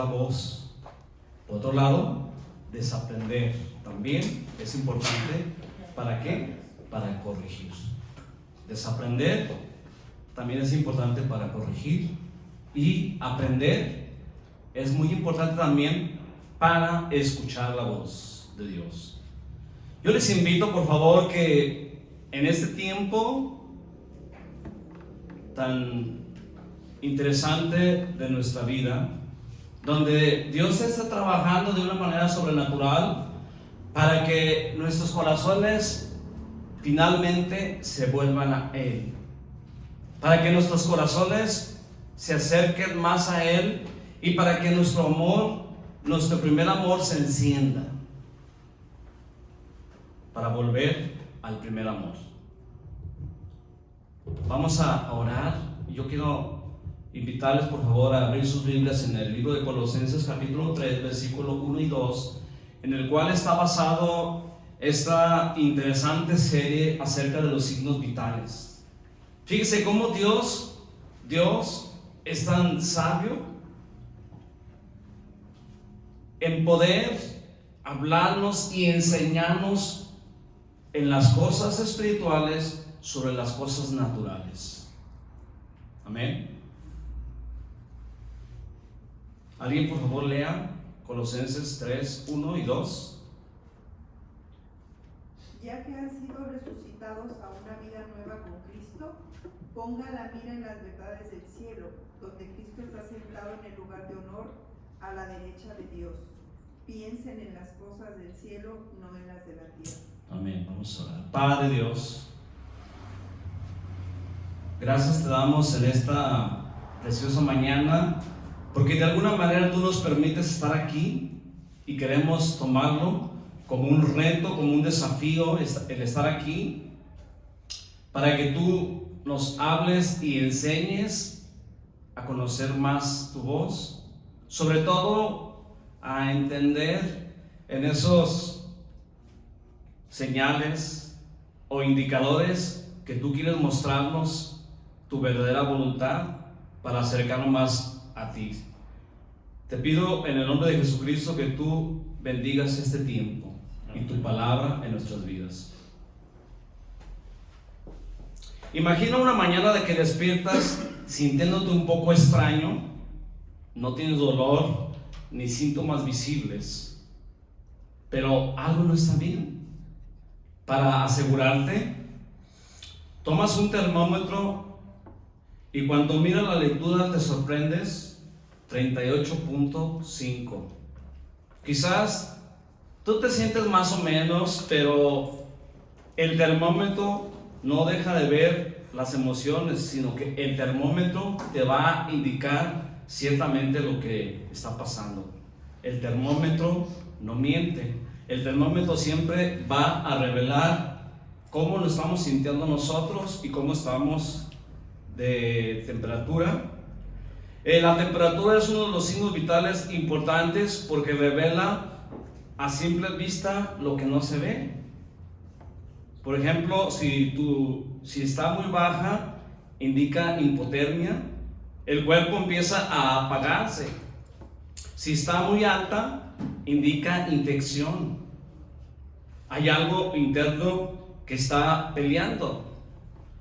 la voz. Por otro lado, desaprender también es importante. ¿Para qué? Para corregir. Desaprender también es importante para corregir. Y aprender es muy importante también para escuchar la voz de Dios. Yo les invito, por favor, que en este tiempo tan interesante de nuestra vida, donde Dios está trabajando de una manera sobrenatural para que nuestros corazones finalmente se vuelvan a Él, para que nuestros corazones se acerquen más a Él y para que nuestro amor, nuestro primer amor se encienda, para volver al primer amor. Vamos a orar. Yo quiero invitarles, por favor, a abrir sus Biblias en el libro de Colosenses capítulo 3, versículo 1 y 2, en el cual está basado esta interesante serie acerca de los signos vitales. Fíjese cómo Dios es tan sabio en poder hablarnos y enseñarnos en las cosas espirituales sobre las cosas naturales. Amén. ¿Alguien, por favor, lea Colosenses 3, 1 y 2? Ya que han sido resucitados a una vida nueva con Cristo, ponga la mira en las verdades del cielo, donde Cristo está sentado en el lugar de honor a la derecha de Dios. Piensen en las cosas del cielo, no en las de la tierra. Amén. Vamos a orar. Padre Dios, gracias te damos en esta preciosa mañana, porque de alguna manera tú nos permites estar aquí y queremos tomarlo como un reto, como un desafío, el estar aquí, para que tú nos hables y enseñes a conocer más tu voz, sobre todo a entender en esos señales o indicadores que tú quieres mostrarnos tu verdadera voluntad para acercarnos más a ti. Te pido en el nombre de Jesucristo que tú bendigas este tiempo y tu palabra en nuestras vidas. Imagina una mañana de que despiertas sintiéndote un poco extraño, no tienes dolor ni síntomas visibles, pero algo no está bien. Para asegurarte, tomas un termómetro y cuando miras la lectura te sorprendes, 38.5. Quizás tú te sientes más o menos, pero el termómetro no deja de ver las emociones, sino que el termómetro te va a indicar ciertamente lo que está pasando. El termómetro no miente. El termómetro siempre va a revelar cómo nos estamos sintiendo nosotros y cómo estamos de temperatura. La temperatura es uno de los signos vitales importantes porque revela a simple vista lo que no se ve. Por ejemplo, si está muy baja, indica hipotermia, el cuerpo empieza a apagarse. Si está muy alta, indica infección. Hay algo interno que está peleando.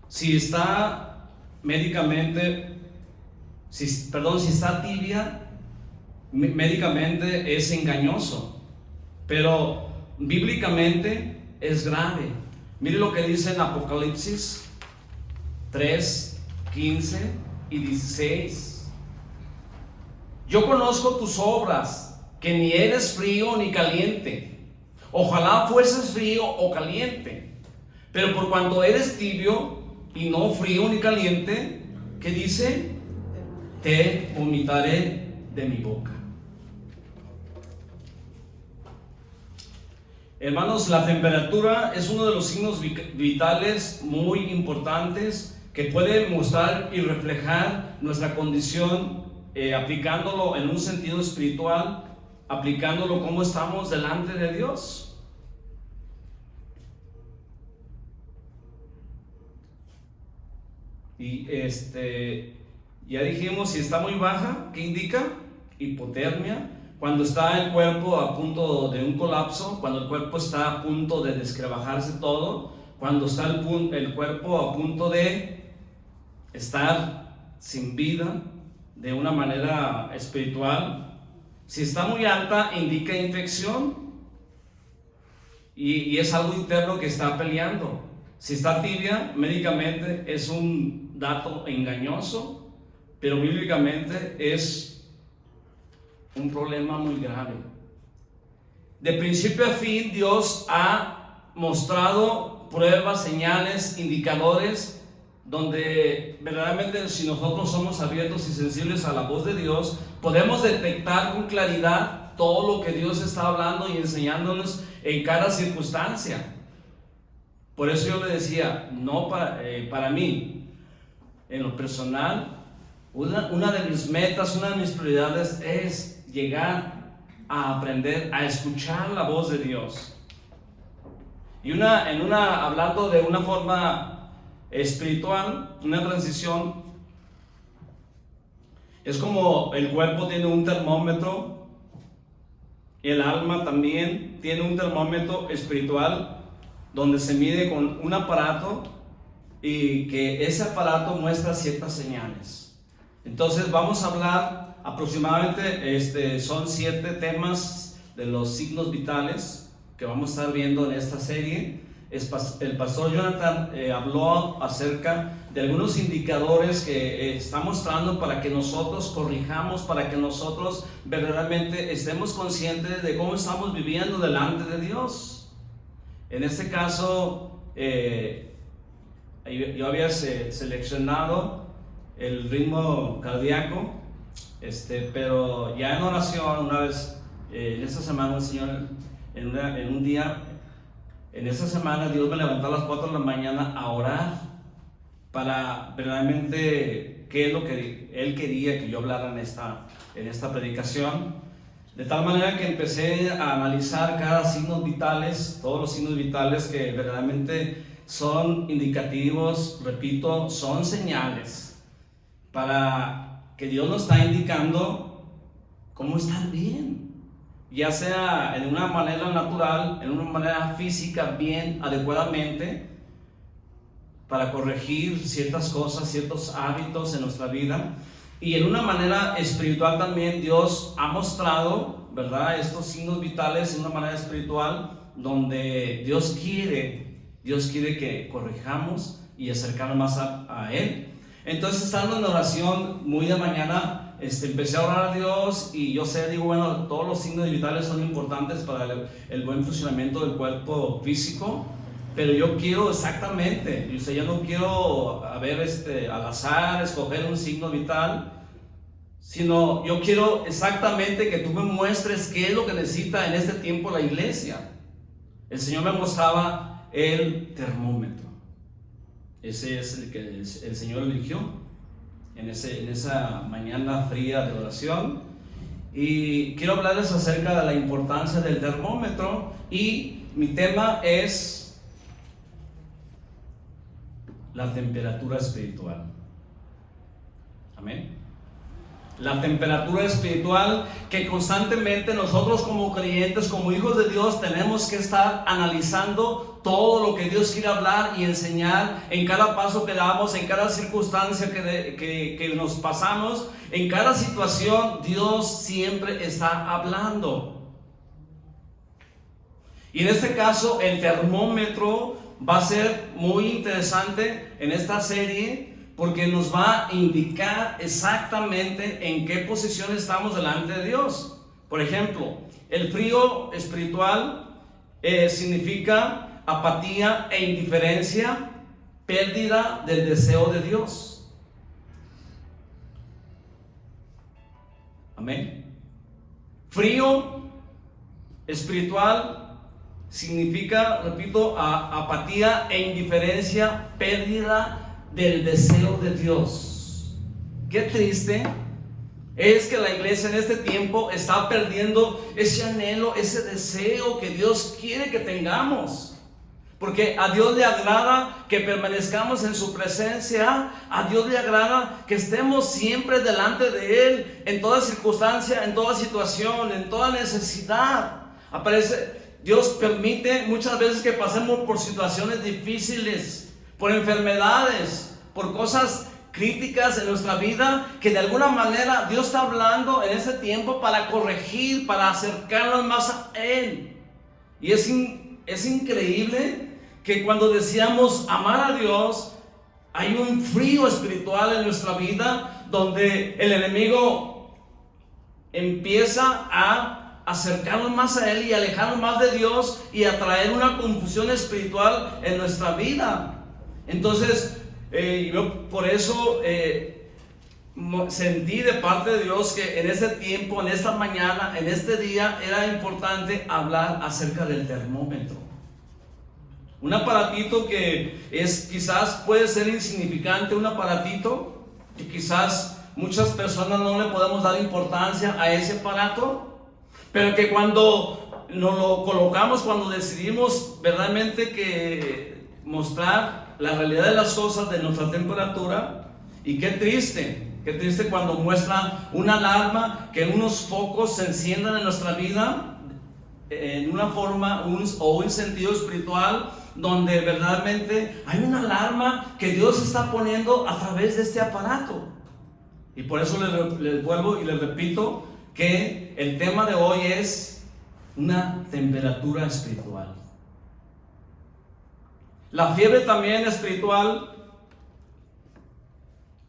Si está si está tibia, médicamente es engañoso, pero bíblicamente es grave. Mire lo que dice en Apocalipsis 3, 15 y 16. Yo conozco tus obras, que ni eres frío ni caliente. Ojalá fueses frío o caliente. Pero por cuanto eres tibio y no frío ni caliente, ¿qué dice? Te vomitaré de mi boca. Hermanos, la temperatura es uno de los signos vitales muy importantes que puede mostrar y reflejar nuestra condición, aplicándolo en un sentido espiritual, aplicándolo cómo estamos delante de Dios. Y ya dijimos, si está muy baja, ¿qué indica? hipotermia, cuando está el cuerpo a punto de un colapso, cuando el cuerpo está a punto de descrebajarse todo, cuando está el cuerpo a punto de estar sin vida de una manera espiritual. Si está muy alta, indica infección y es algo interno que está peleando. Si está tibia, médicamente es un dato engañoso, pero bíblicamente es un problema muy grave. De principio a fin, Dios ha mostrado pruebas, señales, indicadores, donde verdaderamente, si nosotros somos abiertos y sensibles a la voz de Dios, podemos detectar con claridad todo lo que Dios está hablando y enseñándonos en cada circunstancia. Por eso yo le decía, no para mí, en lo personal, una de mis metas, una de mis prioridades es llegar a aprender a escuchar la voz de Dios. Y hablando de una forma espiritual, una transición, es como el cuerpo tiene un termómetro, el alma también tiene un termómetro espiritual, donde se mide con un aparato y que ese aparato muestra ciertas señales. Entonces vamos a hablar aproximadamente, son 7 temas de los signos vitales que vamos a estar viendo en esta serie. El pastor Jonathan habló acerca de algunos indicadores que está mostrando para que nosotros corrijamos, para que nosotros verdaderamente estemos conscientes de cómo estamos viviendo delante de Dios. En este caso, yo había seleccionado el ritmo cardíaco, pero ya en oración, una vez en esta semana, el Señor, en un día, en esta semana, Dios me levantó a las 4 de la mañana a orar para verdaderamente qué es lo que Él quería que yo hablara en esta predicación. De tal manera que empecé a analizar cada signo vitales, todos los signos vitales que verdaderamente son indicativos, repito, son señales para que Dios nos está indicando cómo estar bien, ya sea en una manera natural, en una manera física, bien, adecuadamente, para corregir ciertas cosas, ciertos hábitos en nuestra vida. Y en una manera espiritual también Dios ha mostrado, ¿verdad?, estos signos vitales en una manera espiritual, donde Dios quiere que corrijamos y acercarnos más a Él. Entonces, estando en oración muy de mañana, empecé a orar a Dios y yo digo, bueno, todos los signos vitales son importantes para el buen funcionamiento del cuerpo físico, pero yo quiero exactamente, yo no quiero al azar escoger un signo vital, sino yo quiero exactamente que tú me muestres qué es lo que necesita en este tiempo la iglesia. El Señor me mostraba el termómetro. Ese es el que el Señor eligió en esa mañana fría de oración. Y quiero hablarles acerca de la importancia del termómetro, y mi tema es la temperatura espiritual. Amén. La temperatura espiritual que constantemente nosotros como creyentes, como hijos de Dios, tenemos que estar analizando todo lo que Dios quiere hablar y enseñar en cada paso que damos, en cada circunstancia que nos pasamos, en cada situación. Dios siempre está hablando. Y en este caso el termómetro va a ser muy interesante en esta serie, porque nos va a indicar exactamente en qué posición estamos delante de Dios. Por ejemplo, el frío espiritual significa apatía e indiferencia, pérdida del deseo de Dios. Amén. Frío espiritual significa, repito, apatía e indiferencia, pérdida del deseo de Dios. Qué triste es que la iglesia en este tiempo está perdiendo ese anhelo, ese deseo que Dios quiere que tengamos. Porque a Dios le agrada que permanezcamos en su presencia. A Dios le agrada que estemos siempre delante de Él, en toda circunstancia, en toda situación, en toda necesidad. Dios permite muchas veces que pasemos por situaciones difíciles, por enfermedades, por cosas críticas en nuestra vida, que de alguna manera Dios está hablando en ese tiempo para corregir, para acercarnos más a Él. Y es increíble que cuando deseamos amar a Dios, hay un frío espiritual en nuestra vida, donde el enemigo empieza a acercarnos más a Él y alejarnos más de Dios y a traer una confusión espiritual en nuestra vida. Entonces, yo por eso sentí de parte de Dios que en este tiempo, en esta mañana, en este día, era importante hablar acerca del termómetro. Un aparatito que quizás puede ser insignificante, un aparatito que quizás muchas personas no le podemos dar importancia a ese aparato, pero que cuando nos lo colocamos, cuando decidimos verdaderamente que mostrar la realidad de las cosas, de nuestra temperatura, y qué triste cuando muestra una alarma, que unos focos se enciendan en nuestra vida en una forma o un sentido espiritual, donde verdaderamente hay una alarma que Dios está poniendo a través de este aparato. Y por eso les vuelvo y les repito que el tema de hoy es una temperatura espiritual. La fiebre también espiritual,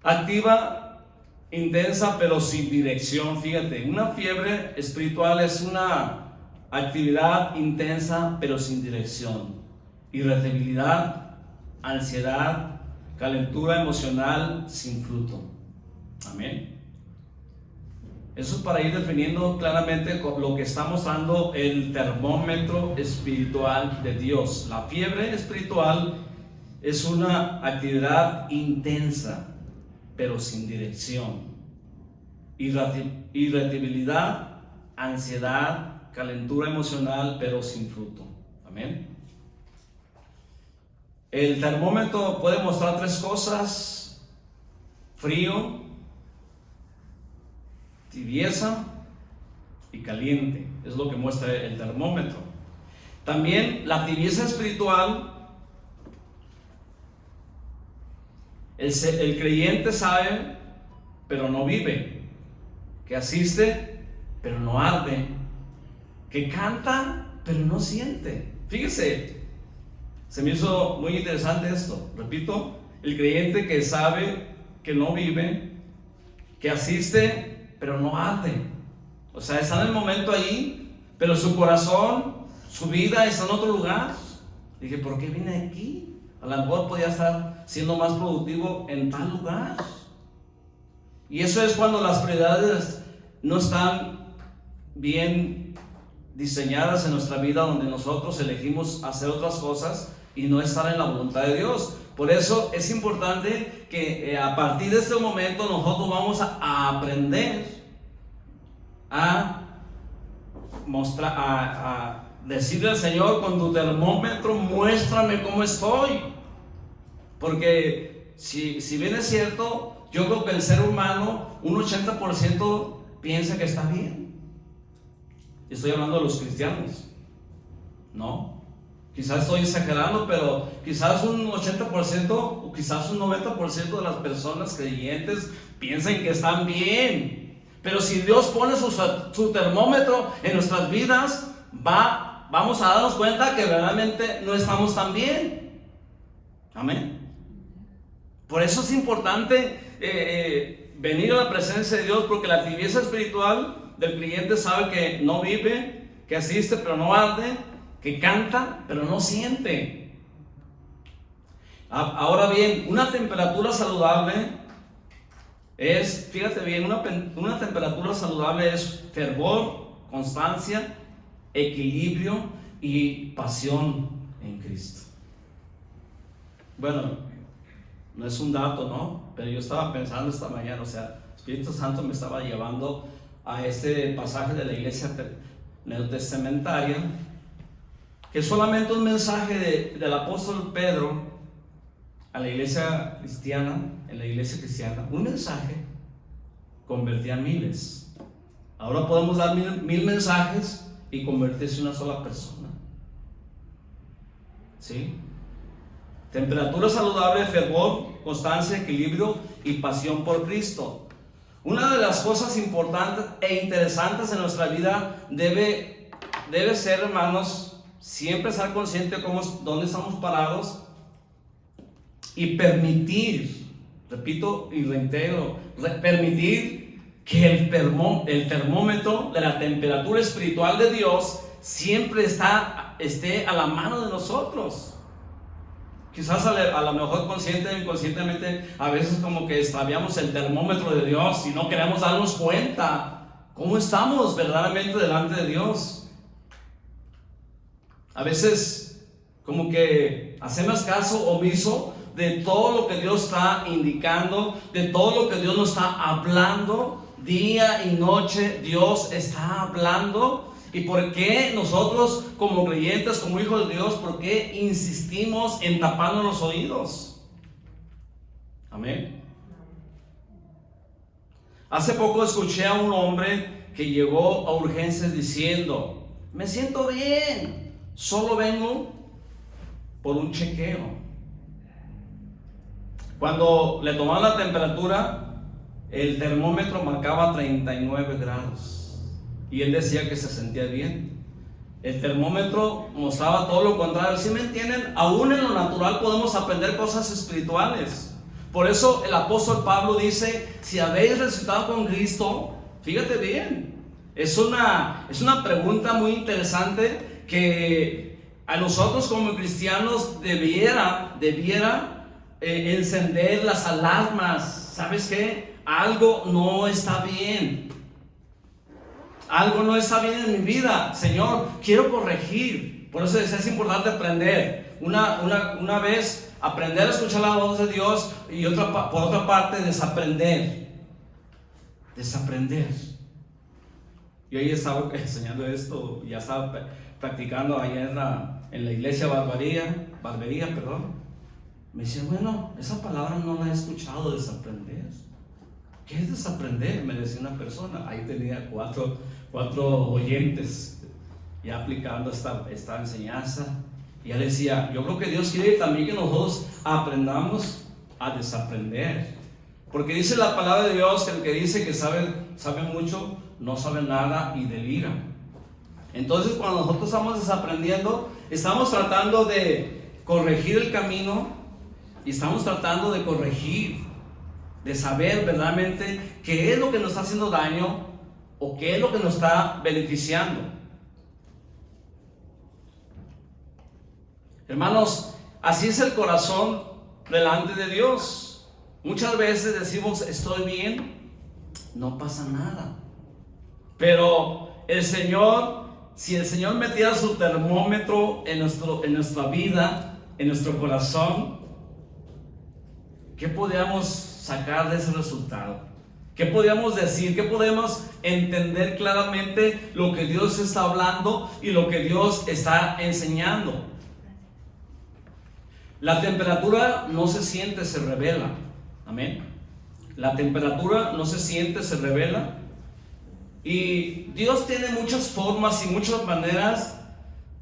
activa, intensa, pero sin dirección. Fíjate, una fiebre espiritual es una actividad intensa, pero sin dirección. Irritabilidad, ansiedad, calentura emocional sin fruto. Amén. Eso es para ir definiendo claramente lo que está mostrando el termómetro espiritual de Dios. La fiebre espiritual es una actividad intensa, pero sin dirección. Irritabilidad, ansiedad, calentura emocional, pero sin fruto. Amén. El termómetro puede mostrar tres cosas: frío, tibieza y caliente. Es lo que muestra el termómetro. También la tibieza espiritual. El creyente sabe, pero no vive. Que asiste, pero no arde. Que canta, pero no siente. Fíjese, se me hizo muy interesante esto. Repito, el creyente que sabe, que no vive, que asiste, pero no arde. O sea, está en el momento ahí, pero su corazón, su vida está en otro lugar. Dije, ¿por qué vine aquí? A lo mejor podía estar siendo más productivo en tal lugar. Y eso es cuando las prioridades no están bien diseñadas en nuestra vida, donde nosotros elegimos hacer otras cosas y no estar en la voluntad de Dios. Por eso es importante que a partir de este momento nosotros vamos a aprender a mostrar, a decirle al Señor: con tu termómetro muéstrame cómo estoy. Porque si bien es cierto, yo creo que el ser humano, un 80% piensa que está bien. Estoy hablando de los cristianos, ¿no? Quizás estoy exagerando, pero quizás un 80% o quizás un 90% de las personas creyentes piensan que están bien. Pero si Dios pone su termómetro en nuestras vidas, vamos a darnos cuenta que verdaderamente no estamos tan bien. Amén. Por eso es importante venir a la presencia de Dios, porque la tibieza espiritual del creyente sabe que no vive, que asiste pero no arde, que canta pero no siente. Ahora bien, una temperatura saludable es, fíjate bien, una temperatura saludable es fervor, constancia, equilibrio y pasión en Cristo. Bueno, no es un dato, ¿no? Pero yo estaba pensando esta mañana, o sea, Espíritu Santo me estaba llevando a este pasaje de la iglesia neotestamentaria, que solamente un mensaje del apóstol Pedro a la iglesia cristiana, en la iglesia cristiana, un mensaje convertía a miles. Ahora podemos dar mil mensajes y convertirse en una sola persona. ¿Sí? Temperatura saludable, fervor, constancia, equilibrio y pasión por Cristo. Una de las cosas importantes e interesantes en nuestra vida debe ser, hermanos, siempre estar consciente de dónde estamos parados y permitir, repito y reitero, permitir que el termómetro de la temperatura espiritual de Dios siempre esté a la mano de nosotros. Quizás a lo mejor consciente o inconscientemente a veces como que extraviamos el termómetro de Dios y no queremos darnos cuenta cómo estamos verdaderamente delante de Dios. A veces como que hacemos caso omiso de todo lo que Dios está indicando, de todo lo que Dios nos está hablando. Día y noche Dios está hablando. ¿Y por qué nosotros como creyentes, como hijos de Dios, por qué insistimos en taparnos los oídos? Amén. Hace poco escuché a un hombre que llegó a urgencias diciendo: me siento bien, solo vengo por un chequeo. Cuando le tomaron la temperatura, el termómetro marcaba 39 grados. Y él decía que se sentía bien. El termómetro mostraba todo lo contrario. ¿Sí me entienden? Aún en lo natural podemos aprender cosas espirituales. Por eso el apóstol Pablo dice: si habéis resucitado con Cristo, fíjate bien. Es una pregunta muy interesante que a nosotros como cristianos debiera encender las alarmas. ¿Sabes qué? Algo no está bien. Algo no está bien en mi vida. Señor, quiero corregir. Por eso es importante aprender. Una vez aprender a escuchar la voz de Dios y por otra parte desaprender. Yo ahí estaba enseñando esto, ya estaba practicando allá en la iglesia barbería. Me dice: bueno, esa palabra no la he escuchado, desaprender. ¿Qué es desaprender? Me decía una persona. Ahí tenía cuatro oyentes ya aplicando esta enseñanza. Y él decía: yo creo que Dios quiere también que nosotros aprendamos a desaprender. Porque dice la palabra de Dios que el que dice que sabe mucho, no sabe nada y delira. Entonces, cuando nosotros estamos desaprendiendo, estamos tratando de corregir el camino y estamos tratando de corregir, de saber verdaderamente qué es lo que nos está haciendo daño o qué es lo que nos está beneficiando. Hermanos, así es el corazón delante de Dios. Muchas veces decimos: estoy bien, no pasa nada. Pero si el Señor metiera su termómetro en nuestra vida, en nuestro corazón, ¿qué podríamos sacar de ese resultado? ¿Qué podríamos decir? ¿Qué podemos entender claramente lo que Dios está hablando y lo que Dios está enseñando? La temperatura no se siente, se revela. Amén. La temperatura no se siente, se revela. Y Dios tiene muchas formas y muchas maneras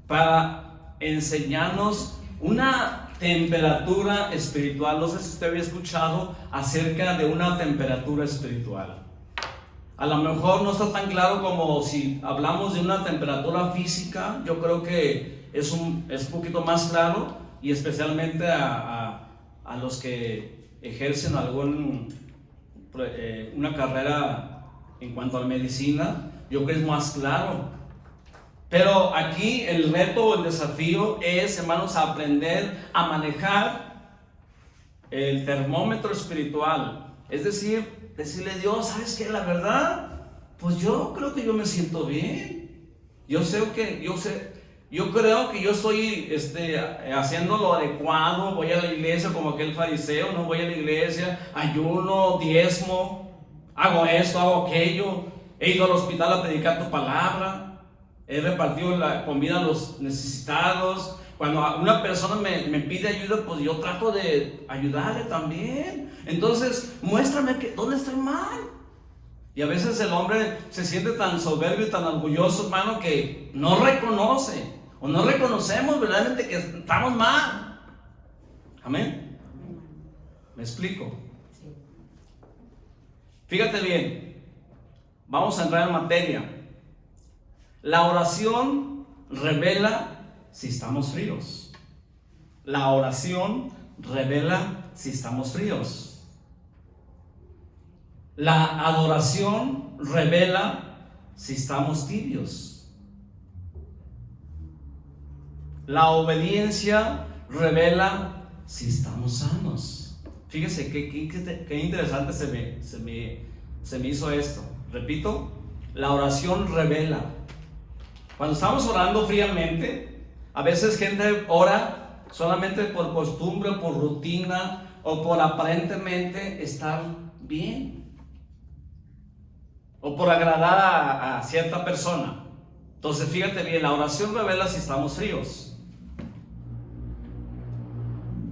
para enseñarnos una temperatura espiritual. No sé si usted había escuchado acerca de una temperatura espiritual. A lo mejor no está tan claro como si hablamos de una temperatura física. Yo creo que es un poquito más claro, y especialmente a los que ejercen una carrera en cuanto a la medicina. Yo creo que es más claro. Pero aquí el reto, el desafío es, hermanos, aprender a manejar el termómetro espiritual. Es decir, decirle a Dios: ¿sabes qué? La verdad, pues yo creo que yo me siento bien. Yo creo que yo estoy haciendo lo adecuado. Voy a la iglesia como aquel fariseo, no voy a la iglesia, ayuno, diezmo, hago esto, hago aquello, he ido al hospital a predicar tu palabra. he repartido la comida a los necesitados. Cuando una persona me pide ayuda, pues yo trato de ayudarle también. Entonces, muéstrame dónde estoy mal. Y a veces el hombre se siente tan soberbio y tan orgulloso, hermano, que no reconoce o no reconocemos verdaderamente que estamos mal. Amén. ¿Me explico? Fíjate bien, vamos a entrar en materia. La oración revela si estamos fríos. La oración revela si estamos fríos. La adoración revela si estamos tibios. La obediencia revela si estamos sanos. Fíjese qué interesante se me hizo esto. Repito, la oración revela. Cuando estamos orando fríamente, a veces gente ora solamente por costumbre, por rutina o por aparentemente estar bien o por agradar a cierta persona. Entonces fíjate bien, la oración revela si estamos fríos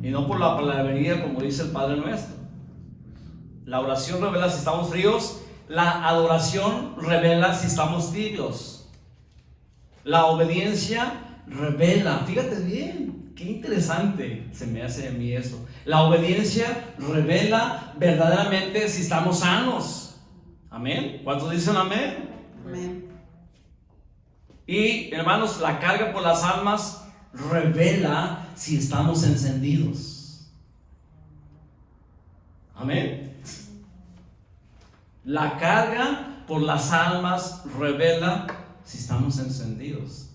y no por la palabrería, como dice el Padre Nuestro. La oración revela si estamos fríos. La adoración revela si estamos tibios. La obediencia revela, fíjate bien, qué interesante se me hace a mí esto. La obediencia revela verdaderamente si estamos sanos. Amén. ¿Cuántos dicen amén? Amén. Y hermanos, la carga por las almas revela si estamos encendidos. Amén. La carga por las almas revela si estamos encendidos.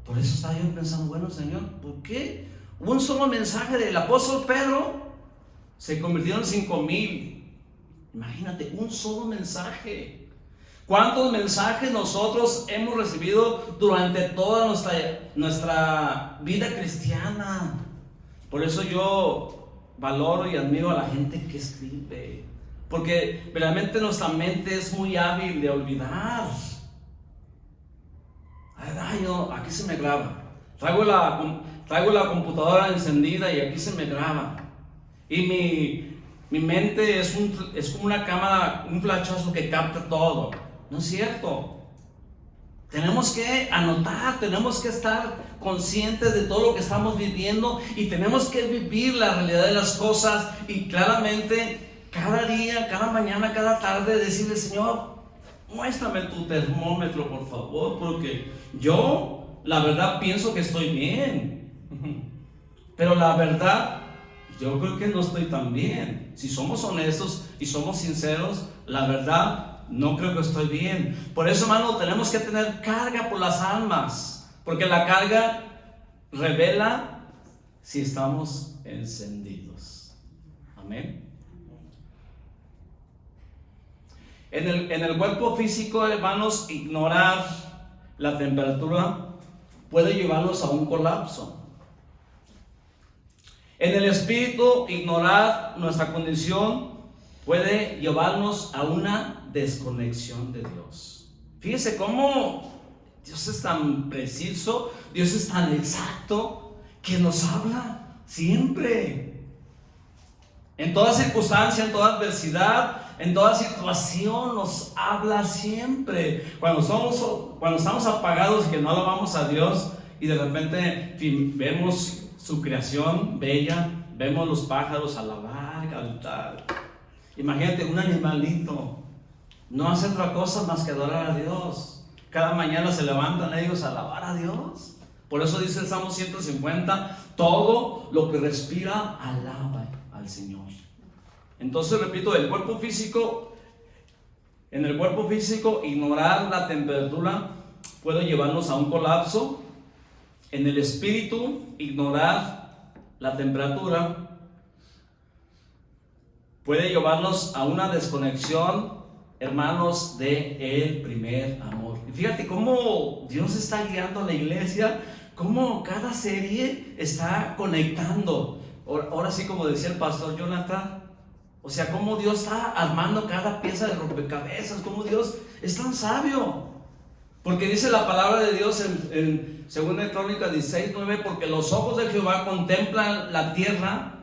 Por eso estaba yo pensando, bueno, Señor, ¿por qué un solo mensaje del apóstol Pedro se convirtió en 5,000? Imagínate, un solo mensaje. ¿Cuántos mensajes nosotros hemos recibido durante toda nuestra vida cristiana? Por eso yo valoro y admiro a la gente que escribe, porque realmente nuestra mente es muy hábil de olvidar. Ay, no, aquí se me graba. Traigo la computadora encendida y aquí se me graba. Y mi mente es como una cámara, un flachazo que capta todo. No es cierto. Tenemos que anotar, tenemos que estar conscientes de todo lo que estamos viviendo y tenemos que vivir la realidad de las cosas y claramente cada día, cada mañana, cada tarde decirle, Señor, muéstrame tu termómetro, por favor, porque yo, la verdad, pienso que estoy bien. Pero la verdad, yo creo que no estoy tan bien. Si somos honestos y somos sinceros, la verdad, no creo que estoy bien. Por eso, hermano, tenemos que tener carga por las almas, porque la carga revela si estamos encendidos. Amén. En el cuerpo físico, hermanos, ignorar la temperatura puede llevarnos a un colapso. En el espíritu, ignorar nuestra condición puede llevarnos a una desconexión de Dios. Fíjese cómo Dios es tan preciso, Dios es tan exacto, que nos habla siempre. En toda circunstancia, en toda adversidad, en toda situación nos habla siempre. Cuando estamos apagados, que no alabamos a Dios y de repente vemos su creación bella, vemos los pájaros alabar, cantar. Imagínate un animalito, no hace otra cosa más que adorar a Dios. Cada mañana se levantan ellos a alabar a Dios. Por eso dice el Salmo 150, todo lo que respira alaba al Señor. Entonces, repito, en el cuerpo físico, ignorar la temperatura puede llevarnos a un colapso. En el espíritu, ignorar la temperatura puede llevarnos a una desconexión, hermanos, de el primer amor. Y fíjate cómo Dios está guiando a la iglesia, cómo cada serie está conectando. Ahora sí, como decía el pastor Jonathan, o sea, cómo Dios está armando cada pieza de rompecabezas, cómo Dios es tan sabio. Porque dice la palabra de Dios en 2 Crónicas 16:9, porque los ojos de Jehová contemplan la tierra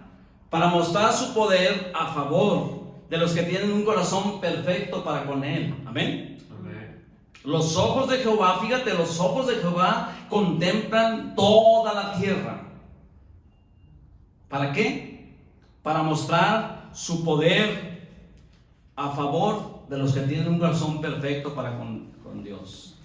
para mostrar su poder a favor de los que tienen un corazón perfecto para con Él. Amén. Amén. Los ojos de Jehová, fíjate, los ojos de Jehová contemplan toda la tierra. ¿Para qué? Para mostrar su poder a favor de los que tienen un corazón perfecto para con Dios.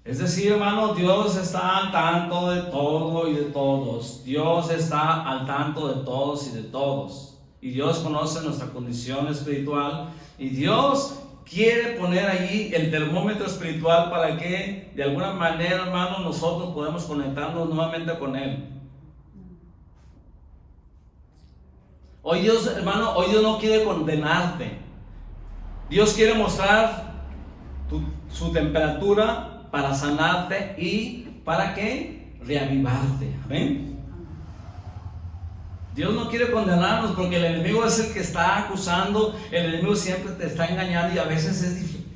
Es decir, hermano, Dios está al tanto de todo y de todos. Dios está al tanto de todos y de todos. Y Dios conoce nuestra condición espiritual. Y Dios quiere poner allí el termómetro espiritual para que de alguna manera, hermano, nosotros podamos conectarnos nuevamente con Él. Hoy Dios, hermano, hoy Dios no quiere condenarte. Dios quiere mostrar su temperatura para sanarte y para que reavivarte. Amén. Dios no quiere condenarnos porque el enemigo es el que está acusando. El enemigo siempre te está engañando y a veces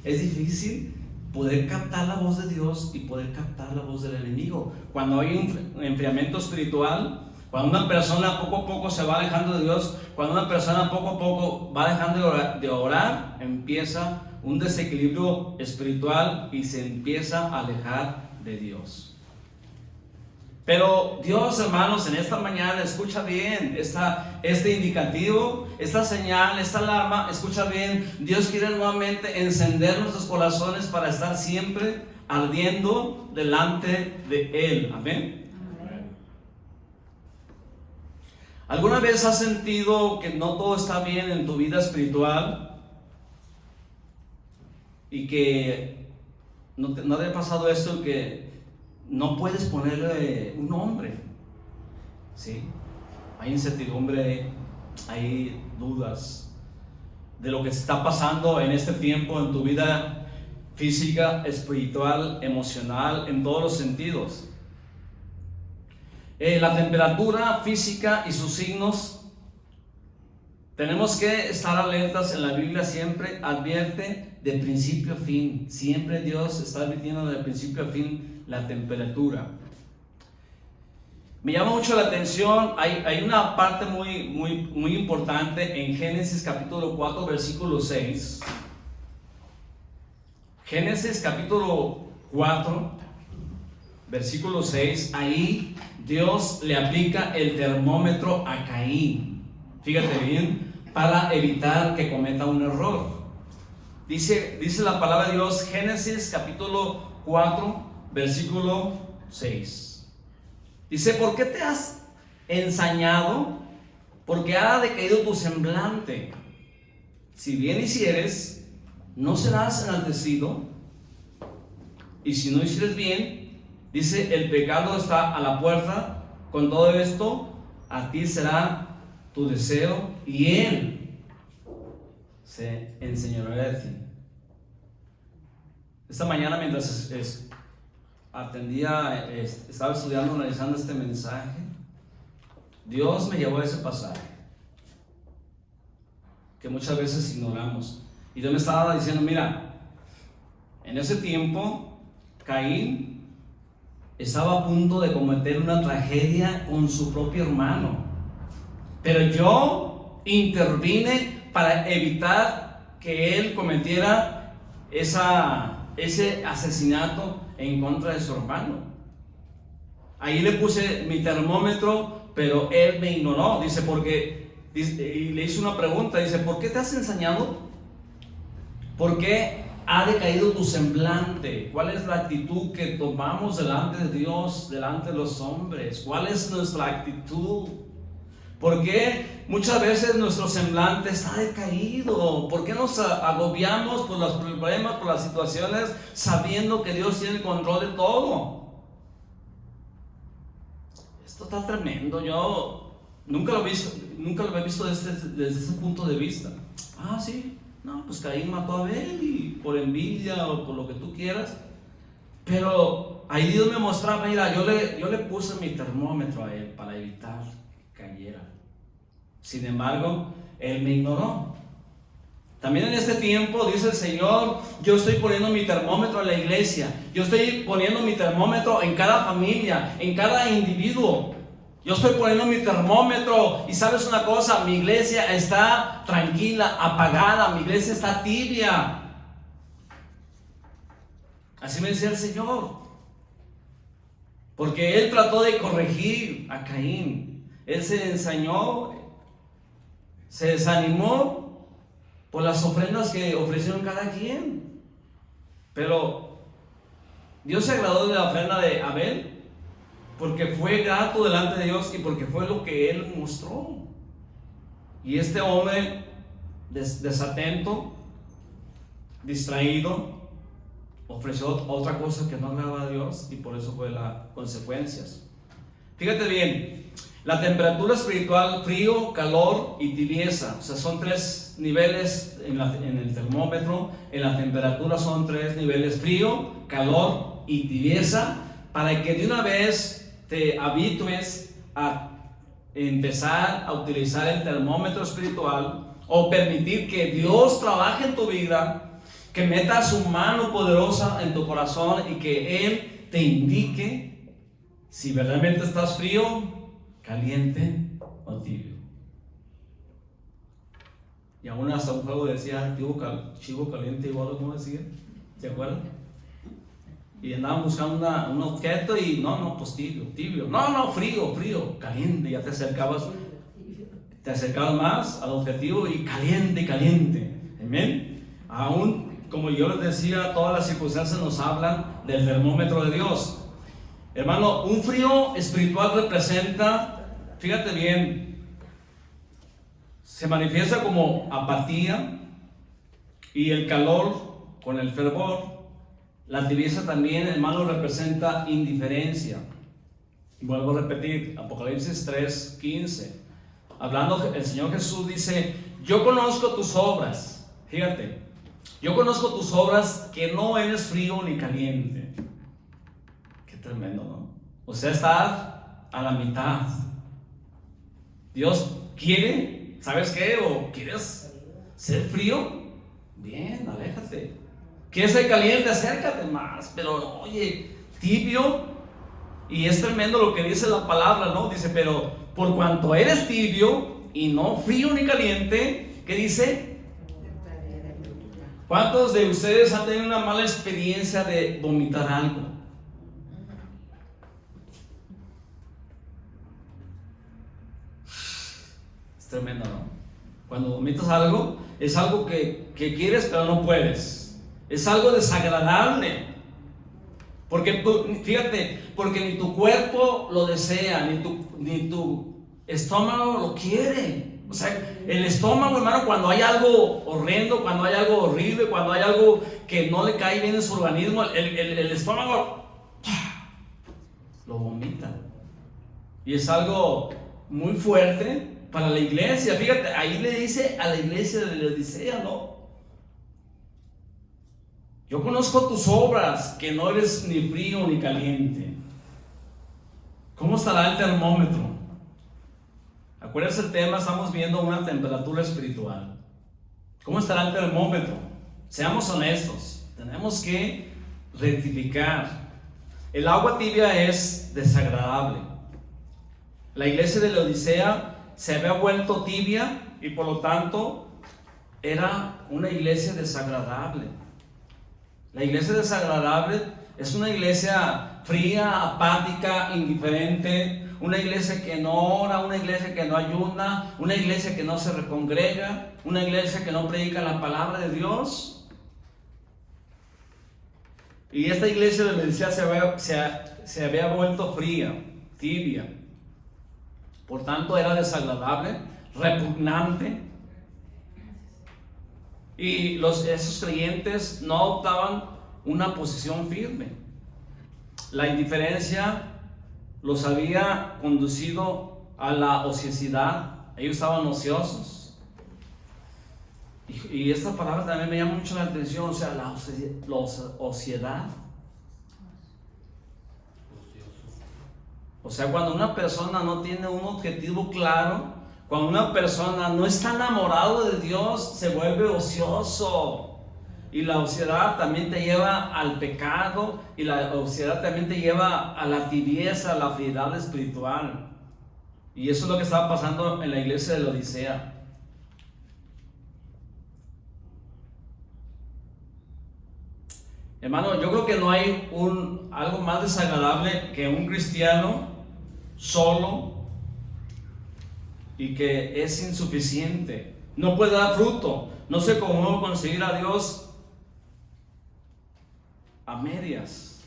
es difícil poder captar la voz de Dios y poder captar la voz del enemigo. Cuando hay un enfriamiento espiritual, cuando una persona poco a poco se va alejando de Dios, cuando una persona poco a poco va dejando de orar, empieza un desequilibrio espiritual y se empieza a alejar de Dios. Pero Dios, hermanos, en esta mañana, escucha bien este indicativo, esta señal, esta alarma, escucha bien. Dios quiere nuevamente encender nuestros corazones para estar siempre ardiendo delante de Él. Amén. ¿Alguna vez has sentido que no todo está bien en tu vida espiritual? Y que no te ha pasado esto, que no puedes ponerle un nombre, ¿sí? Hay incertidumbre, hay dudas de lo que se está pasando en este tiempo en tu vida física, espiritual, emocional, en todos los sentidos. La temperatura física y sus signos. Tenemos que estar alertas. En la Biblia siempre advierte de principio a fin. Siempre Dios está advirtiendo de principio a fin la temperatura. Me llama mucho la atención, hay una parte muy importante en Génesis capítulo 4, versículo 6. Génesis capítulo 4, versículo 6. Ahí Dios le aplica el termómetro a Caín. Fíjate bien, para evitar que cometa un error. Dice la palabra de Dios, Génesis capítulo 4, versículo 6. Dice: ¿por qué te has ensañado? Porque ha decaído tu semblante. Si bien hicieres, no serás enaltecido. Y si no hicieres bien, dice, el pecado está a la puerta. Con todo esto, a ti será tu deseo y Él se enseñoreará de ti. Esta mañana, mientras estaba estudiando, analizando este mensaje, Dios me llevó a ese pasaje que muchas veces ignoramos. Y Dios me estaba diciendo: mira, en ese tiempo Caín estaba a punto de cometer una tragedia con su propio hermano, pero yo intervine para evitar que él cometiera ese asesinato en contra de su hermano. Ahí le puse mi termómetro, pero él me ignoró. Dice, y le hice una pregunta. Dice: ¿por qué te has ensañado? ¿Por qué ha decaído tu semblante? ¿Cuál es la actitud que tomamos delante de Dios, delante de los hombres? ¿Cuál es nuestra actitud? ¿Por qué muchas veces nuestro semblante está decaído? ¿Por qué nos agobiamos por los problemas, por las situaciones, sabiendo que Dios tiene el control de todo? Esto está tremendo. Yo nunca lo había visto desde ese punto de vista. Ah, sí. No, pues Caín mató a Abel y por envidia o por lo que tú quieras. Pero ahí Dios me mostraba, mira, yo le puse mi termómetro a él para evitar que cayera. Sin embargo, él me ignoró. También en este tiempo, dice el Señor, yo estoy poniendo mi termómetro en la iglesia. Yo estoy poniendo mi termómetro en cada familia, en cada individuo. Yo estoy poniendo mi termómetro. Y sabes una cosa, mi iglesia está tranquila, apagada, mi iglesia está tibia. Así me decía el Señor. Porque Él trató de corregir a Caín. Él se ensañó, se desanimó por las ofrendas que ofrecieron cada quien. Pero Dios se agradó de la ofrenda de Abel porque fue grato delante de Dios y porque fue lo que él mostró. Y este hombre desatento, distraído, ofreció otra cosa que no agradaba a Dios, y por eso fue las consecuencias. Fíjate bien, la temperatura espiritual, frío, calor y tibieza, o sea, son tres niveles en el termómetro. En la temperatura son tres niveles: frío, calor y tibieza, para que de una vez te habitúes a empezar a utilizar el termómetro espiritual, o permitir que Dios trabaje en tu vida, que meta su mano poderosa en tu corazón y que Él te indique si verdaderamente estás frío, caliente o tibio. Y aún hasta un juego decía chivo caliente y gordo, ¿cómo decía? ¿Se acuerdan? Y andaban buscando un objeto y pues tibio, no, frío, caliente. Ya te acercabas más al objetivo y caliente. Amén. Aún, como yo les decía, todas las circunstancias nos hablan del termómetro de Dios. Hermano, un frío espiritual representa, fíjate bien, se manifiesta como apatía, y el calor con el fervor. La tibieza también, hermano, representa indiferencia. Vuelvo a repetir, Apocalipsis 3:15. Hablando, el Señor Jesús dice: yo conozco tus obras. Fíjate, yo conozco tus obras, que no eres frío ni caliente. Qué tremendo, ¿no? O sea, estás a la mitad. Dios quiere, ¿sabes qué? ¿O quieres ser frío? Bien, aléjate. ¿Quieres ser caliente? Acércate más. Pero oye, tibio. Y es tremendo lo que dice la palabra, ¿no? Dice: pero por cuanto eres tibio y no frío ni caliente, ¿qué dice? ¿Cuántos de ustedes han tenido una mala experiencia de vomitar algo? Es tremendo, ¿no? Cuando vomitas algo, es algo que quieres pero no puedes. Es algo desagradable. Porque fíjate, porque ni tu cuerpo lo desea, ni tu estómago lo quiere. O sea, el estómago, hermano, cuando hay algo horrendo, cuando hay algo horrible, cuando hay algo que no le cae bien en su organismo, el estómago lo vomita. Y es algo muy fuerte para la iglesia. Fíjate, ahí le dice a la iglesia de Laodicea, ¿no? Yo conozco tus obras, que no eres ni frío ni caliente. ¿Cómo estará el termómetro? Acuérdense el tema, estamos viendo una temperatura espiritual. ¿Cómo estará el termómetro? Seamos honestos, tenemos que rectificar. El agua tibia es desagradable. La iglesia de Laodicea se había vuelto tibia y por lo tanto era una iglesia desagradable. La iglesia desagradable es una iglesia fría, apática, indiferente, una iglesia que no ora, una iglesia que no ayuna, una iglesia que no se recongrega, una iglesia que no predica la palabra de Dios. Y esta iglesia de Laodicea se había vuelto fría, tibia. Por tanto, era desagradable, repugnante. Y esos creyentes no adoptaban una posición firme. La indiferencia los había conducido a la ociosidad. Ellos estaban ociosos. Y esta palabra también me llama mucho la atención. O sea, la ociedad. O sea, cuando una persona no tiene un objetivo claro, Cuando una persona no está enamorado de Dios, se vuelve ocioso. Y la ociosidad también te lleva al pecado, y la ociosidad también te lleva a la tibieza, a la frialdad espiritual. Y eso es lo que estaba pasando en la iglesia de la Odisea. Hermano, yo creo que no hay algo más desagradable que un cristiano solo y que es insuficiente, no puede dar fruto, no sé cómo conseguir a Dios a medias.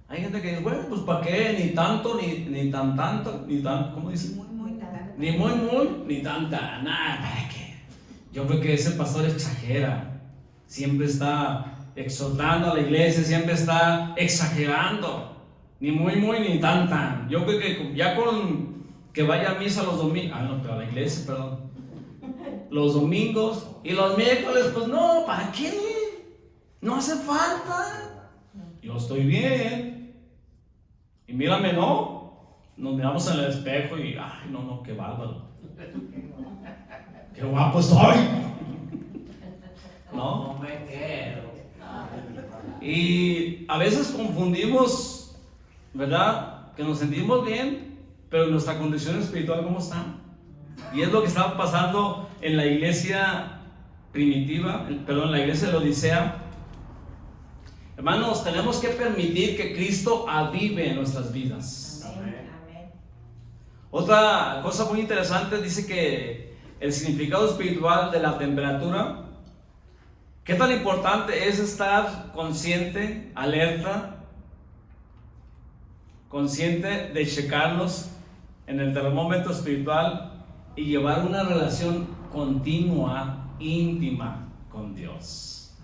Hay gente que dice, bueno, pues para qué, ni tanto, ni tan tanto, ni tan, ¿cómo dice? Ni muy, ni tanta, nada, ¿para qué? Yo creo que ese pastor exagera, siempre está exhortando a la iglesia, siempre está exagerando, ni muy, ni tan. Yo creo que ya con que vaya a misa los domingos, pero a la iglesia, perdón, los domingos y los miércoles, pues no, ¿para qué? No hace falta, yo estoy bien, y mírame, ¿no? Nos miramos en el espejo y, ay, no, qué bárbaro, qué guapo estoy, ¿no? No me quiero. Y a veces confundimos, ¿verdad? Que nos sentimos bien, pero nuestra condición espiritual, ¿cómo está? Y es lo que estaba pasando en la iglesia primitiva, en la iglesia de la Odisea. Hermanos, tenemos que permitir que Cristo avive en nuestras vidas. Amén. Otra cosa muy interesante dice que el significado espiritual de la temperatura. ¿Qué tan importante es estar consciente, alerta, consciente de checarnos en el termómetro espiritual y llevar una relación continua, íntima con Dios?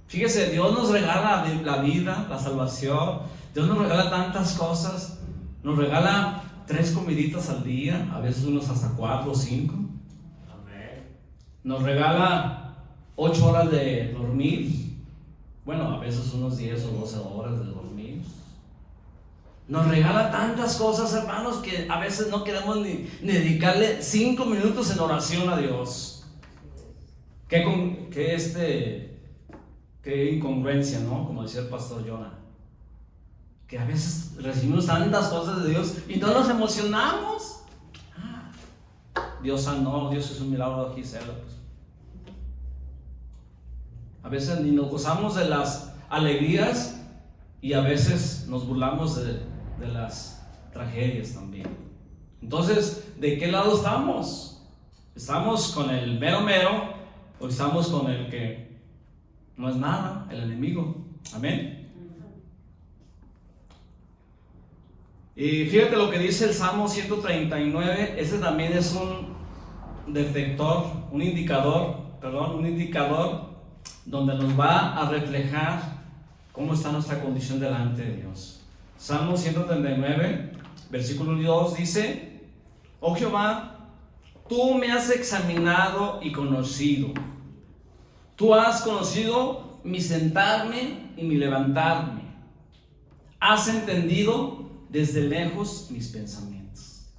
Fíjese, Dios nos regala la vida, la salvación, Dios nos regala tantas cosas, nos regala 3 comiditas al día, a veces unos hasta 4 o 5. Nos regala 8 horas de dormir, bueno, a veces unos 10 o 12 horas de dormir. Nos regala tantas cosas, hermanos, que a veces no queremos ni dedicarle 5 minutos en oración a Dios. Qué incongruencia, ¿no? Como decía el pastor Jonah, que a veces recibimos tantas cosas de Dios y no nos emocionamos. Dios sanó, Dios es un milagro de Gisela, pues. A veces ni nos gozamos de las alegrías y a veces nos burlamos de las tragedias también. Entonces, ¿de qué lado estamos? ¿Estamos con el mero o estamos con el que no es nada, el enemigo? Amén. Y fíjate lo que dice el Salmo 139. Ese también es un detector, un indicador donde nos va a reflejar cómo está nuestra condición delante de Dios. Salmo 139, versículo 2 dice: Oh Jehová, tú me has examinado y conocido. Tú has conocido mi sentarme y mi levantarme. Has entendido desde lejos mis pensamientos.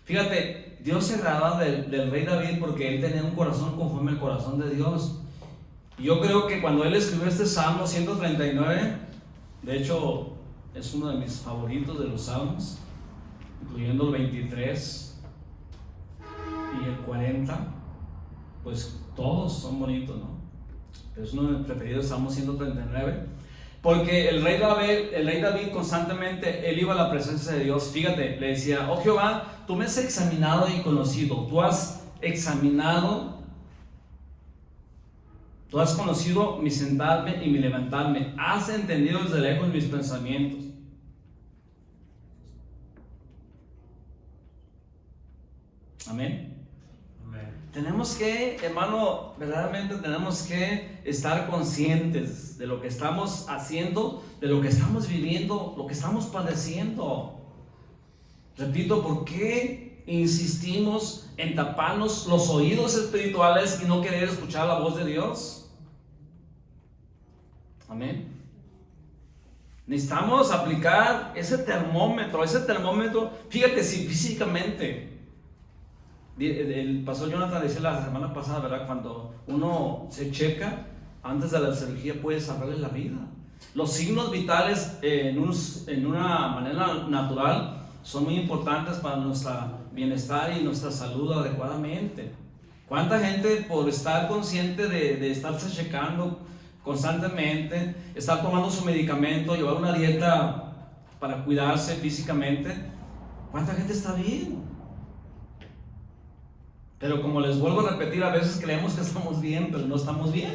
Fíjate, Dios se agradaba del rey David porque él tenía un corazón conforme al corazón de Dios. Y yo creo que cuando él escribió este Salmo 139, de hecho es uno de mis favoritos de los salmos, incluyendo el 23 y el 40, pues todos son bonitos, ¿no? Pero es uno de mis preferidos, Salmo 139, porque el rey David constantemente, él iba a la presencia de Dios. Fíjate, le decía: oh Jehová, tú me has examinado y conocido. Tú has examinado, tú has conocido mi sentarme y mi levantarme. Has entendido desde lejos mis pensamientos. Amén. Tenemos que, hermano, verdaderamente tenemos que estar conscientes de lo que estamos haciendo, de lo que estamos viviendo, lo que estamos padeciendo. Repito, ¿por qué insistimos en taparnos los oídos espirituales y no querer escuchar la voz de Dios? Amén. Necesitamos aplicar ese termómetro, fíjate, si físicamente, el pastor Jonathan decía la semana pasada, ¿verdad? Cuando uno se checa antes de la cirugía puede salvarle la vida. Los signos vitales en una manera natural son muy importantes para nuestro bienestar y nuestra salud adecuadamente. ¿Cuánta gente por estar consciente de estarse checando constantemente, estar tomando su medicamento, llevar una dieta para cuidarse físicamente, cuánta gente está bien? Pero como les vuelvo a repetir, a veces creemos que estamos bien, pero no estamos bien.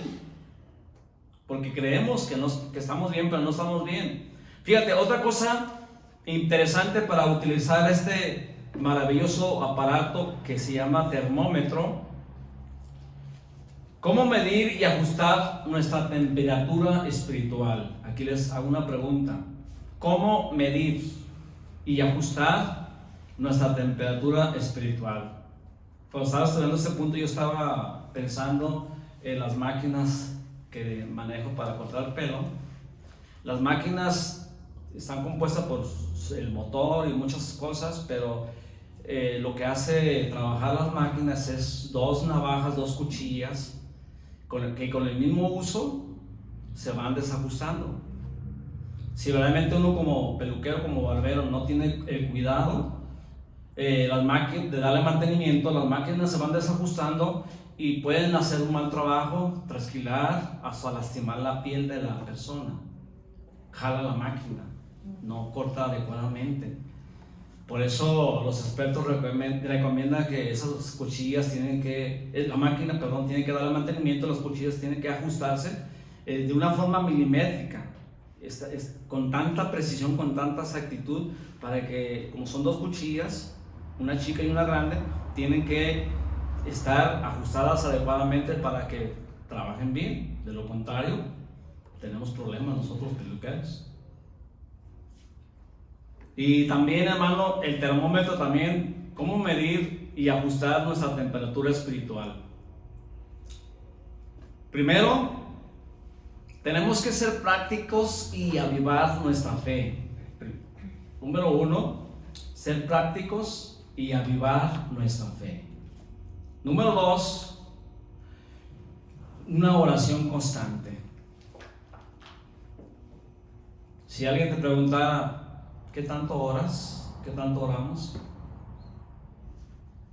Porque creemos que estamos bien, pero no estamos bien. Fíjate, otra cosa interesante para utilizar este maravilloso aparato que se llama termómetro. ¿Cómo medir y ajustar nuestra temperatura espiritual? Aquí les hago una pregunta. ¿Cómo medir y ajustar nuestra temperatura espiritual? Cuando estaba estudiando este punto, yo estaba pensando en las máquinas que manejo para cortar pelo. Las máquinas están compuestas por el motor y muchas cosas, pero lo que hace trabajar las máquinas es dos navajas, dos cuchillas, que con el mismo uso se van desajustando. Si realmente uno como peluquero, como barbero, no tiene el cuidado de darle mantenimiento, las máquinas se van desajustando y pueden hacer un mal trabajo, trasquilar, hasta lastimar la piel de la persona. Jala la máquina, no corta adecuadamente. Por eso los expertos recomiendan que esas cuchillas la máquina tiene que darle mantenimiento, las cuchillas tienen que ajustarse de una forma milimétrica, con tanta precisión, con tanta exactitud, para que, como son dos cuchillas, una chica y una grande, tienen que estar ajustadas adecuadamente para que trabajen bien. De lo contrario, tenemos problemas nosotros peluqueros. Y también, hermano, el termómetro también, cómo medir y ajustar nuestra temperatura espiritual. Primero, tenemos que ser prácticos y avivar nuestra fe. Número 1, ser prácticos y avivar nuestra fe. Número 2, una oración constante. Si alguien te preguntara, ¿qué tanto oras? ¿Qué tanto oramos?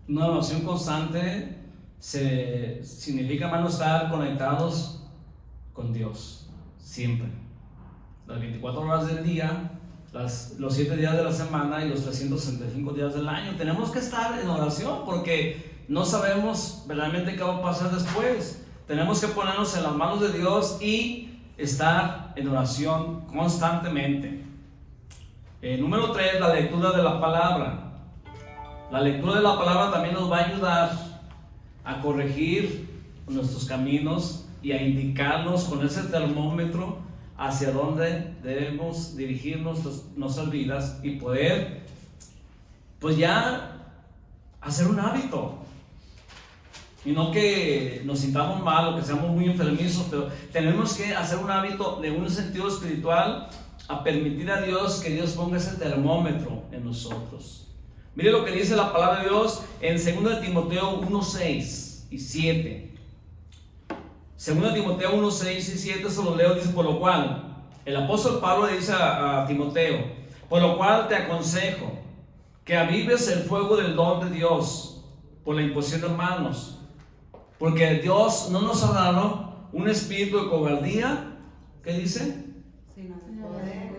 Una oración constante significa, hermano, estar conectados con Dios siempre, las 24 horas del día, los 7 días de la semana y los 365 días del año. Tenemos que estar en oración porque no sabemos verdaderamente qué va a pasar después. Tenemos que ponernos en las manos de Dios y estar en oración constantemente. Número 3, la lectura de la palabra. La lectura de la palabra también nos va a ayudar a corregir nuestros caminos y a indicarnos con ese termómetro hacia dónde debemos dirigirnos nuestras vidas y poder, pues ya, hacer un hábito. Y no que nos sintamos mal o que seamos muy enfermizos, pero tenemos que hacer un hábito de un sentido espiritual, a permitir a Dios que Dios ponga ese termómetro en nosotros. Mire lo que dice la palabra de Dios en 2 Timoteo 1:6 y 7. 2 Timoteo 1:6 y 7, se lo leo, dice: por lo cual, el apóstol Pablo le dice a Timoteo: por lo cual te aconsejo que avives el fuego del don de Dios por la imposición de manos, porque Dios no nos ha dado un espíritu de cobardía, ¿qué dice?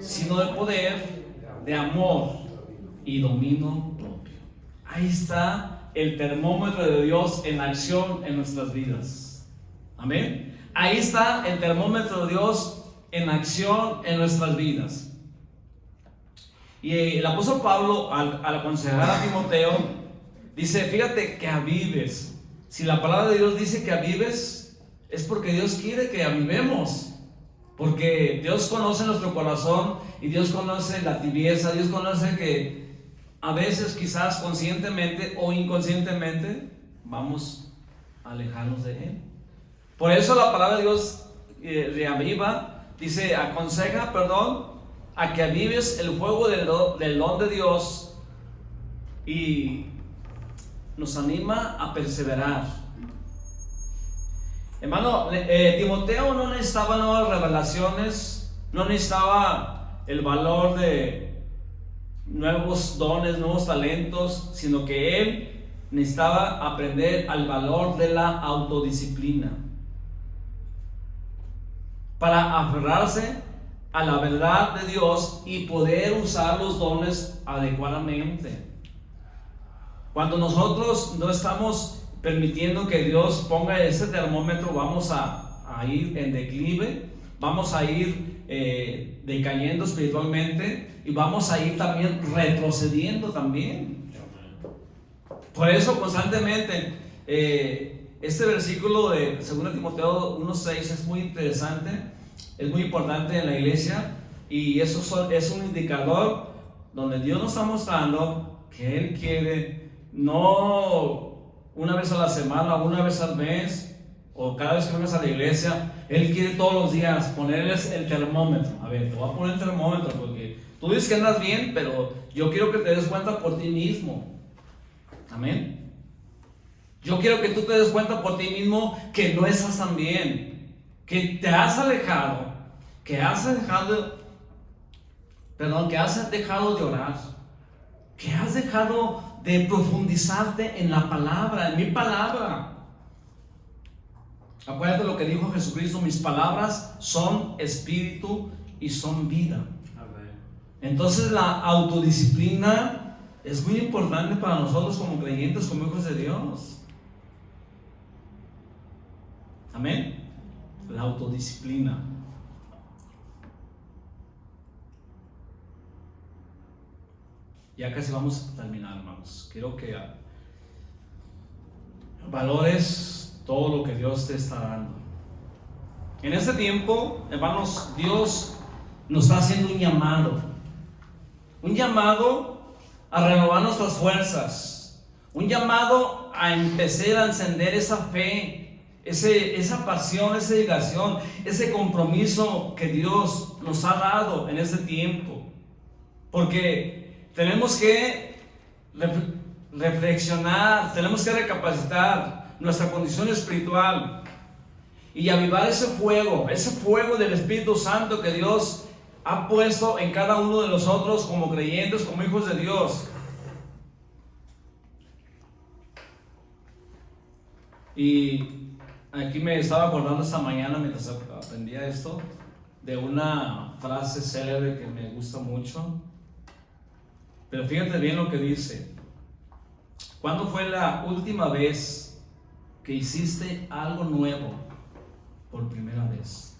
Sino de poder, de amor y dominio propio. Ahí está el termómetro de Dios en acción en nuestras vidas. Amén. Ahí está el termómetro de Dios en acción en nuestras vidas. Y el apóstol Pablo, al aconsejar a Timoteo, dice: fíjate que avives. Si la palabra de Dios dice que avives, es porque Dios quiere que avivemos. Porque Dios conoce nuestro corazón y Dios conoce la tibieza. Dios conoce que a veces, quizás conscientemente o inconscientemente, vamos a alejarnos de Él. Por eso la palabra de Dios reaviva, dice, aconseja, a que avives el fuego del don de Dios y nos anima a perseverar. Hermano, Timoteo no necesitaba nuevas revelaciones, no necesitaba el valor de nuevos dones, nuevos talentos, sino que él necesitaba aprender al valor de la autodisciplina para aferrarse a la verdad de Dios y poder usar los dones adecuadamente. Cuando nosotros no estamos permitiendo que Dios ponga ese termómetro, vamos a ir en declive, vamos a ir decayendo espiritualmente y vamos a ir también retrocediendo también. Por eso constantemente este versículo de 2 Timoteo 1:6 es muy interesante, es muy importante en la iglesia, y eso es un indicador donde Dios nos está mostrando que Él quiere, no una vez a la semana, una vez al mes o cada vez que vengas a la iglesia, Él quiere todos los días ponerles el termómetro. A ver, te voy a poner el termómetro porque tú dices que andas bien, pero yo quiero que te des cuenta por ti mismo. Amén. Yo quiero que tú te des cuenta por ti mismo que no estás tan bien, que te has alejado, que has dejado de orar, que has dejado de profundizarte en la palabra, en mi palabra. Acuérdate lo que dijo Jesucristo: mis palabras son espíritu y son vida. Amén. Entonces la autodisciplina es muy importante para nosotros como creyentes, como hijos de Dios. Amén. La autodisciplina. Ya casi vamos a terminar, hermanos. Quiero que valores todo lo que Dios te está dando. En este tiempo, hermanos, Dios nos está haciendo un llamado a renovar nuestras fuerzas, un llamado a empezar a encender esa fe, esa pasión, esa dedicación, ese compromiso que Dios nos ha dado en este tiempo, porque tenemos que reflexionar, tenemos que recapacitar nuestra condición espiritual y avivar ese fuego del Espíritu Santo que Dios ha puesto en cada uno de nosotros como creyentes, como hijos de Dios. Y aquí me estaba acordando esta mañana mientras aprendía esto de una frase célebre que me gusta mucho. Pero fíjate bien lo que dice: ¿cuándo fue la última vez que hiciste algo nuevo por primera vez?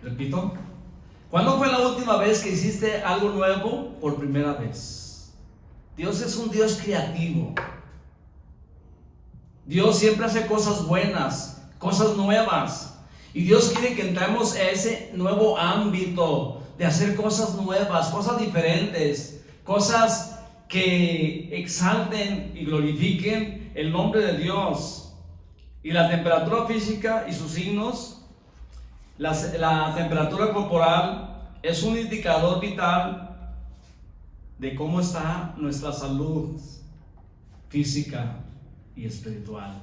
Repito, ¿cuándo fue la última vez que hiciste algo nuevo por primera vez? Dios es un Dios creativo. Dios siempre hace cosas buenas, cosas nuevas. Y Dios quiere que entremos a ese nuevo ámbito de hacer cosas nuevas, cosas diferentes, cosas que exalten y glorifiquen el nombre de Dios. Y la temperatura física y sus signos, la temperatura corporal es un indicador vital de cómo está nuestra salud física y espiritual.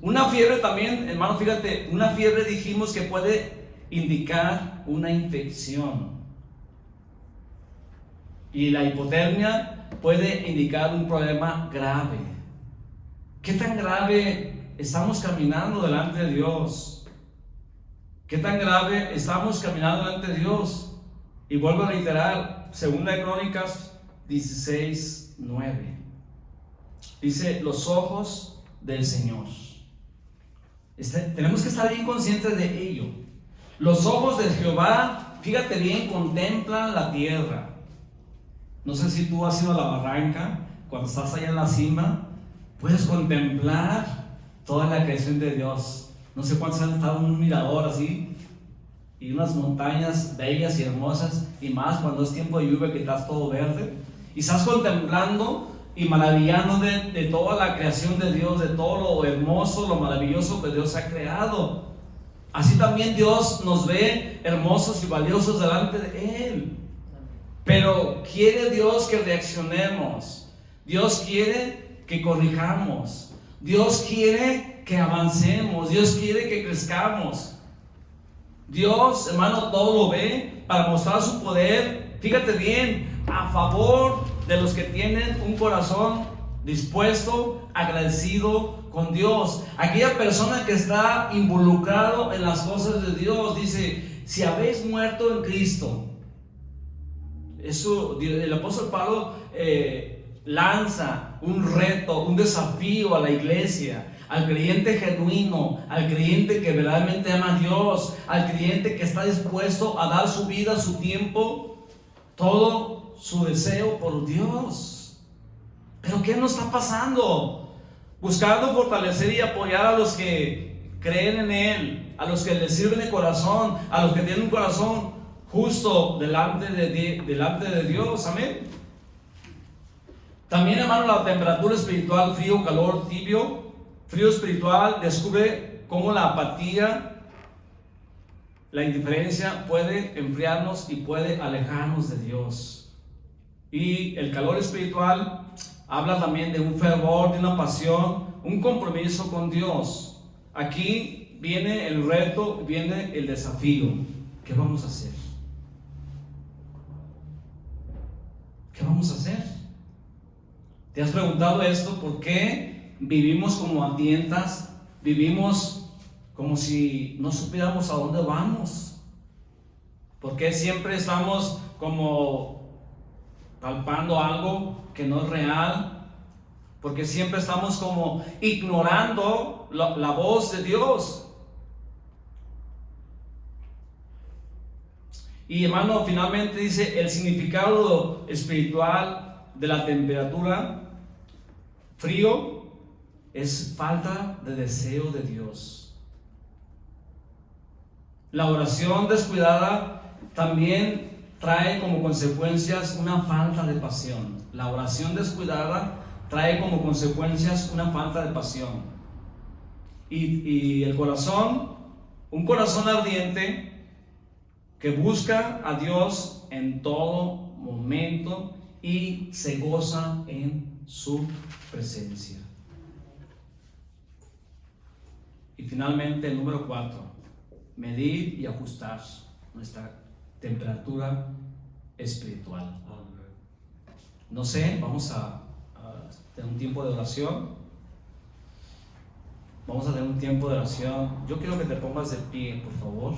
Una fiebre también, hermano, fíjate, una fiebre dijimos que puede indicar una infección, y la hipotermia puede indicar un problema grave. ¿Qué tan grave estamos caminando delante de Dios? ¿Qué tan grave estamos caminando delante de Dios? Y vuelvo a reiterar, 2 Crónicas 16:9 dice: los ojos del Señor. Tenemos que estar bien conscientes de ello. Los ojos de Jehová, fíjate bien, contemplan la tierra. No sé si tú has ido a la barranca, cuando estás allá en la cima, puedes contemplar toda la creación de Dios. No sé cuántos han estado en un mirador así, y unas montañas bellas y hermosas, y más cuando es tiempo de lluvia que estás todo verde, y estás contemplando y maravillando de toda la creación de Dios, de todo lo hermoso, lo maravilloso que Dios ha creado. Así también Dios nos ve hermosos y valiosos delante de Él. Pero quiere Dios que reaccionemos. Dios quiere que corrijamos. Dios quiere que avancemos. Dios quiere que crezcamos. Dios, hermano, todo lo ve para mostrar su poder. Fíjate bien, a favor de los que tienen un corazón dispuesto, agradecido con Dios. Aquella persona que está involucrado en las cosas de Dios, dice: si habéis muerto en Cristo. Eso, el apóstol Pablo lanza un reto, un desafío a la iglesia, al creyente genuino, al creyente que verdaderamente ama a Dios, al creyente que está dispuesto a dar su vida, su tiempo, todo su deseo por Dios. Pero ¿qué nos está pasando? Buscando fortalecer y apoyar a los que creen en Él, a los que le sirven de corazón, a los que tienen un corazón justo delante de Dios. Amén. También, hermano, la temperatura espiritual, frío, calor, tibio, frío espiritual, descubre cómo la apatía, la indiferencia puede enfriarnos y puede alejarnos de Dios. Y el calor espiritual habla también de un fervor, de una pasión, un compromiso con Dios. Aquí viene el reto, viene el desafío. ¿Qué vamos a hacer? ¿Qué vamos a hacer? ¿Te has preguntado esto? ¿Por qué vivimos como a tientas? Vivimos como si no supiéramos a dónde vamos. ¿Por qué siempre estamos como palpando algo que no es real? Porque siempre estamos como ignorando la voz de Dios. Y, hermano, finalmente dice: el significado espiritual de la temperatura frío es falta de deseo de Dios. La oración descuidada también trae como consecuencias una falta de pasión. La oración descuidada trae como consecuencias una falta de pasión. Y el corazón, un corazón ardiente que busca a Dios en todo momento y se goza en su presencia. Y finalmente, el número 4, medir y ajustar nuestra temperatura espiritual. No sé, vamos a tener un tiempo de oración. Vamos a tener un tiempo de oración. Yo quiero que te pongas de pie, por favor.